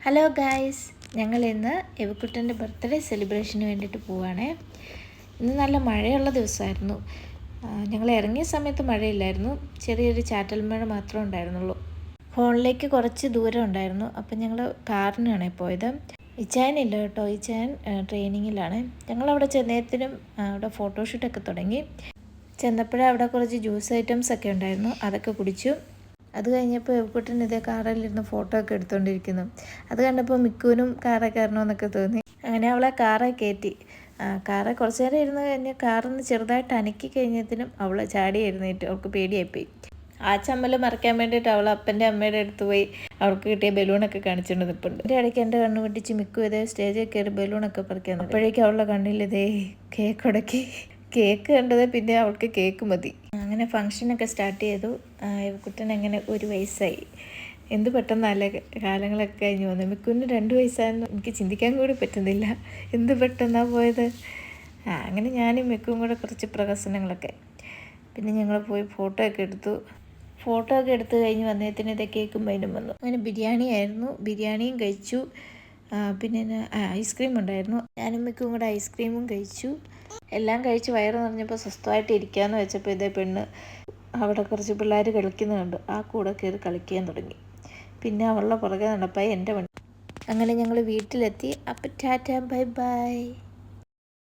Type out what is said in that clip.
Hello guys, ഞങ്ങൾ ഇന്ന് എവക്കുട്ടൻ്റെ birthday സെലിബ്രേഷന് വേണ്ടിയിട്ട് പോവുകയാണേ. ഇന്ന് നല്ല മഴയുള്ള ദിവസമായിരുന്നു. ഞങ്ങൾ ഇറങ്ങിയ സമയത്ത് മഴയില്ലായിരുന്നു, ചെറിയൊരു ചാറ്റൽ മഴ മാത്രമേ ഉണ്ടായിരുന്നുള്ളൂ. ഹോളിലേക്ക് കുറച്ച് ദൂരം ഉണ്ടായിരുന്നു. അപ്പം ഞങ്ങൾ കാറിനാണ് പോയത്. ഇച്ചായനില്ല കേട്ടോ, ഇച്ചായൻ ട്രെയിനിങ്ങിലാണ്. ഞങ്ങളവിടെ ചെന്നേരത്തിനും അവിടെ ഫോട്ടോഷൂട്ടൊക്കെ തുടങ്ങി. ചെന്നപ്പോഴേ അവിടെ കുറച്ച് ജ്യൂസ് ഐറ്റംസ് ഒക്കെ ഉണ്ടായിരുന്നു, അതൊക്കെ കുടിച്ചു. അത് കഴിഞ്ഞപ്പോൾ എവക്കുട്ടൻ ഇതേ കാറിലിരുന്ന് ഫോട്ടോ ഒക്കെ എടുത്തുകൊണ്ടിരിക്കുന്നു. അത് കണ്ടപ്പോൾ മിക്കുവിനും കാറിൽ കയറണമെന്നൊക്കെ തോന്നി. അങ്ങനെ അവളെ കാറിൽ കയറ്റി. കാറിൽ കുറച്ച് നേരം ഇരുന്ന് കഴിഞ്ഞ് കാറിന്ന് ചെറുതായിട്ട് അനക്കി കഴിഞ്ഞതിനും അവൾ ചാടി എഴുന്നേറ്റ്. അവൾക്ക് പേടിയായിപ്പോയി. ആ ചമ്മൽ മറയ്ക്കാൻ വേണ്ടിയിട്ട് അവൾ അപ്പൻ്റെ അമ്മയുടെ അടുത്ത് പോയി അവൾക്ക് കിട്ടിയ ബലൂണൊക്കെ കാണിച്ചുകൊണ്ട് നിൽപ്പുണ്ട്. എൻ്റെ ഇടയ്ക്ക് എൻ്റെ കണ്ണ് വെട്ടിച്ച് മിക്കു ഇതേ സ്റ്റേജിൽ കയറി ബലൂണൊക്കെ പറിക്കാൻ. അപ്പോഴേക്കും അവളുടെ കണ്ണിൽ ഇതേ കേക്ക് ഉടക്കി. കേക്ക് കണ്ടത് പിന്നെ അവൾക്ക് കേക്ക് മതി. അങ്ങനെ ഫങ്ഷനൊക്കെ സ്റ്റാർട്ട് ചെയ്തു. കുട്ടൻ അങ്ങനെ 1 വയസ്സായി. എന്ത് പെട്ടെന്നല്ലേ കാലങ്ങളൊക്കെ കഴിഞ്ഞ് വന്നു. മിക്കുവിന് 2 വയസ്സായിരുന്നു. എനിക്ക് ചിന്തിക്കാൻ കൂടി പറ്റുന്നില്ല, എന്ത് പെട്ടെന്നാണ് പോയത്. അങ്ങനെ ഞാനും മിക്കും കൂടെ കുറച്ച് പ്രഹസനങ്ങളൊക്കെ. പിന്നെ ഞങ്ങൾ പോയി ഫോട്ടോ ഒക്കെ എടുത്ത് കഴിഞ്ഞ് വന്നതിന് ഇതേ കേക്കും വൈനും വന്നു. അങ്ങനെ ബിരിയാണി ആയിരുന്നു, ബിരിയാണിയും കഴിച്ചു. പിന്നെ ഐസ്ക്രീം ഉണ്ടായിരുന്നു. ഞാനും മിക്കും കൂടെ ഐസ്ക്രീമും കഴിച്ചു. എല്ലാം കഴിച്ച് വയറ് നിറഞ്ഞപ്പോൾ സ്വസ്ഥമായിട്ട് ഇരിക്കാമെന്ന് വെച്ചപ്പോൾ ഇതേ പെണ്ണ് അവിടെ കുറച്ച് പിള്ളേർ കളിക്കുന്നുണ്ട്, ആ കൂടെ കയറി കളിക്കാൻ തുടങ്ങി. പിന്നെ അവളുടെ പുറകെ നടപ്പായി എൻ്റെ വണ്ടി. അങ്ങനെ ഞങ്ങൾ വീട്ടിലെത്തി. അപ്പം ടാറ്റ, ബൈ ബൈ.